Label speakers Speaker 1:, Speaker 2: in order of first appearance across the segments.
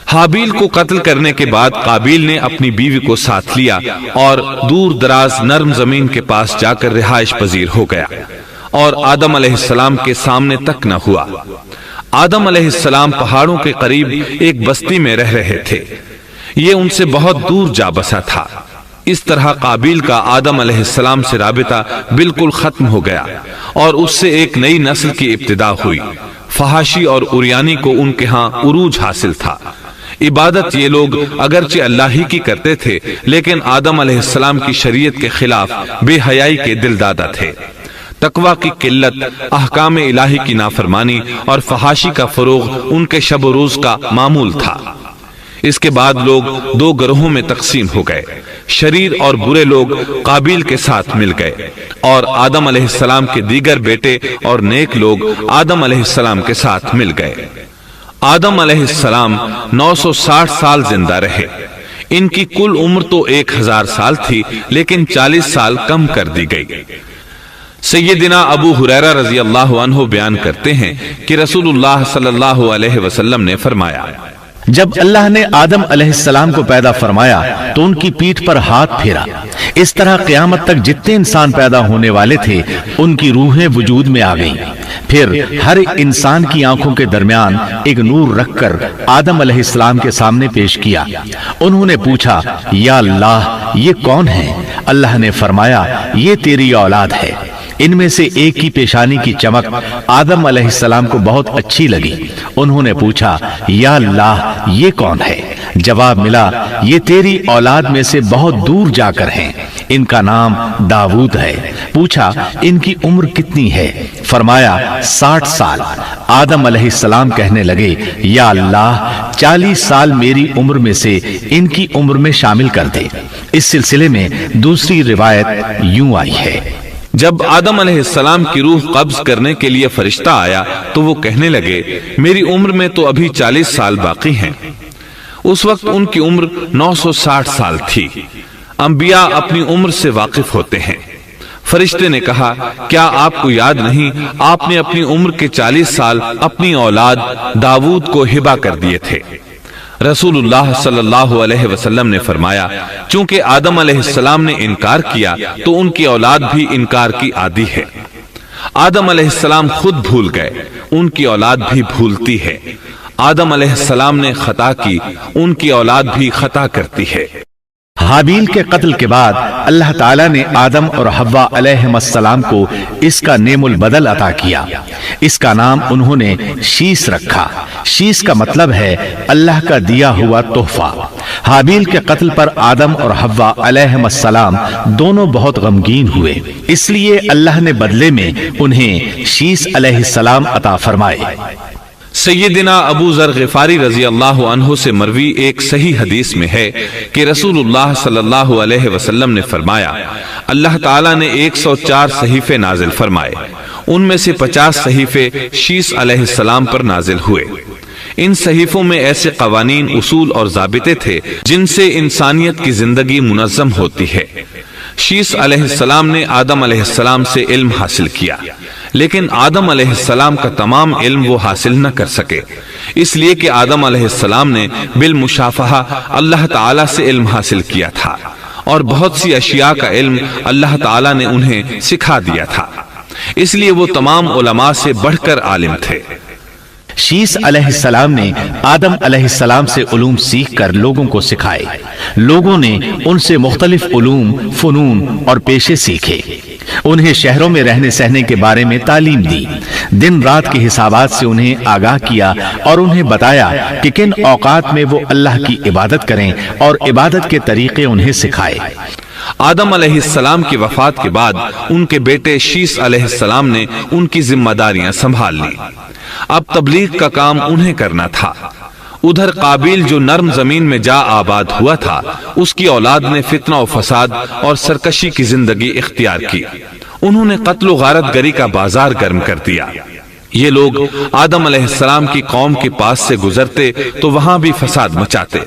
Speaker 1: حابیل کو قتل کرنے کے بعد قابیل نے اپنی بیوی کو ساتھ لیا اور دور دراز نرم زمین کے پاس جا کر رہائش پذیر ہو گیا اور آدم علیہ السلام کے سامنے تک نہ ہوا۔ آدم علیہ السلام پہاڑوں کے قریب ایک بستی میں رہ رہے تھے، یہ ان سے بہت دور جا بسا تھا۔ اس طرح قابیل کا آدم علیہ السلام سے رابطہ بالکل ختم ہو گیا اور اس سے ایک نئی نسل کی ابتدا ہوئی۔ فحاشی اور اریانی کو ان کے ہاں عروج حاصل تھا۔ عبادت یہ لوگ اگرچہ اللہ ہی کی کرتے تھے، لیکن آدم علیہ السلام کی شریعت کے خلاف بے حیائی کے دل دادا تھے۔ تقوی کی قلت، احکام الہی کی نافرمانی اور فحاشی کا فروغ ان کے شب و روز کا معمول تھا۔ اس کے بعد لوگ دو گروہوں میں تقسیم ہو گئے۔ شریر اور برے لوگ قابیل کے ساتھ مل گئے اور آدم علیہ السلام کے دیگر بیٹے اور نیک لوگ آدم علیہ السلام کے ساتھ مل گئے۔ آدم علیہ السلام 960 سال زندہ رہے۔ ان کی کل عمر تو 1000 سال تھی، لیکن 40 سال کم کر دی گئی۔ سیدنا ابو ہریرہ رضی اللہ عنہ بیان کرتے ہیں کہ رسول اللہ صلی اللہ علیہ وسلم نے فرمایا،
Speaker 2: جب اللہ نے آدم علیہ السلام کو پیدا فرمایا تو ان کی پیٹھ پر ہاتھ پھیرا۔ اس طرح قیامت تک جتنے انسان پیدا ہونے والے تھے ان کی روحیں وجود میں آ گئیں۔ پھر ہر انسان کی آنکھوں کے درمیان ایک نور رکھ کر آدم علیہ السلام کے سامنے پیش کیا۔ انہوں نے پوچھا، یا اللہ یہ کون ہے؟ اللہ نے فرمایا، یہ تیری اولاد ہے۔ ان میں سے ایک کی پیشانی کی چمک آدم علیہ السلام کو بہت اچھی لگی۔ انہوں نے پوچھا، یا اللہ یہ کون ہے؟ جواب ملا، یہ تیری اولاد میں سے بہت دور جا کر ہیں، ان کا نام داؤد ہے۔ پوچھا، ان کی عمر کتنی ہے؟ فرمایا 60 سال۔ آدم علیہ السلام کہنے لگے، یا اللہ 40 سال میری عمر میں سے ان کی عمر میں شامل کر دے۔ اس سلسلے میں دوسری روایت یوں آئی ہے،
Speaker 1: جب آدم علیہ السلام کی روح قبض کرنے کے لیے فرشتہ آیا تو وہ کہنے لگے، میری عمر میں تو ابھی 40 سال باقی ہیں۔ اس وقت ان کی عمر 960 سال تھی۔ انبیاء اپنی عمر سے واقف ہوتے ہیں۔ فرشتے نے کہا، کیا آپ کو یاد نہیں آپ نے اپنی عمر کے 40 سال اپنی اولاد داؤد کو ہبہ کر دیے تھے؟ رسول اللہ صلی اللہ علیہ وسلم نے فرمایا، چونکہ آدم علیہ السلام نے انکار کیا تو ان کی اولاد بھی انکار کی عادی ہے۔ آدم علیہ السلام خود بھول گئے، ان کی اولاد بھی بھولتی ہے۔ آدم علیہ السلام نے خطا کی، ان کی اولاد بھی خطا کرتی ہے۔
Speaker 2: حابیل کے قتل کے بعد اللہ تعالیٰ نے آدم اور حوا علیہ السلام کو اس کا نعم البدل عطا کیا۔ اس کا نام انہوں نے شیس رکھا۔ شیس کا مطلب ہے اللہ کا دیا ہوا تحفہ۔ حابیل کے قتل پر آدم اور حوا علیہ السلام دونوں بہت غمگین ہوئے، اس لیے اللہ نے بدلے میں انہیں شیس علیہ السلام عطا فرمائے۔
Speaker 1: سیدنا ابو ذر غفاری رضی اللہ عنہ سے مروی ایک صحیح حدیث میں ہے کہ رسول اللہ صلی اللہ علیہ وسلم نے فرمایا، اللہ تعالیٰ نے 104 صحیفے نازل فرمائے، ان میں سے 50 صحیفے شیس علیہ السلام پر نازل ہوئے۔ ان صحیفوں میں ایسے قوانین، اصول اور ضابطے تھے جن سے انسانیت کی زندگی منظم ہوتی ہے۔ شیس علیہ السلام نے آدم علیہ السلام سے علم حاصل کیا، لیکن آدم علیہ السلام کا تمام علم وہ حاصل نہ کر سکے، اس لیے کہ آدم علیہ السلام نے بالمشافہہ اللہ تعالیٰ سے علم حاصل کیا تھا اور بہت سی اشیاء کا علم اللہ تعالیٰ نے انہیں سکھا دیا تھا، اس لیے وہ تمام علماء سے بڑھ کر عالم تھے۔
Speaker 2: شیس علیہ السلام نے آدم علیہ السلام سے علوم سیکھ کر لوگوں کو سکھائے۔ لوگوں نے ان سے مختلف علوم، فنون اور پیشے سیکھے۔ انہیں شہروں میں رہنے سہنے کے بارے میں تعلیم دی، دن رات کے حسابات سے انہیں آگاہ کیا اور انہیں بتایا کہ کن اوقات میں وہ اللہ کی عبادت کریں اور عبادت کے طریقے انہیں سکھائے۔
Speaker 1: آدم علیہ السلام کی وفات کے بعد ان کے بیٹے شیس علیہ السلام نے ان کی ذمہ داریاں سنبھال لی۔ اب تبلیغ کا کام انہیں کرنا تھا۔ ادھر قابیل جو نرم زمین میں جا آباد ہوا تھا، اس کی اولاد نے فتنہ و فساد اور سرکشی کی زندگی اختیار کی۔ انہوں نے قتل و غارت گری کا بازار گرم کر دیا۔ یہ لوگ آدم علیہ السلام کی قوم کے پاس سے گزرتے تو وہاں بھی فساد مچاتے۔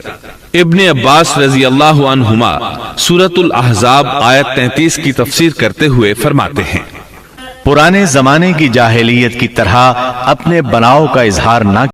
Speaker 1: ابن عباس رضی اللہ عنہما سورۃ الاحزاب آیت 33 کی تفسیر کرتے ہوئے فرماتے ہیں،
Speaker 2: پرانے زمانے کی جاہلیت کی طرح اپنے بناؤ کا اظہار نہ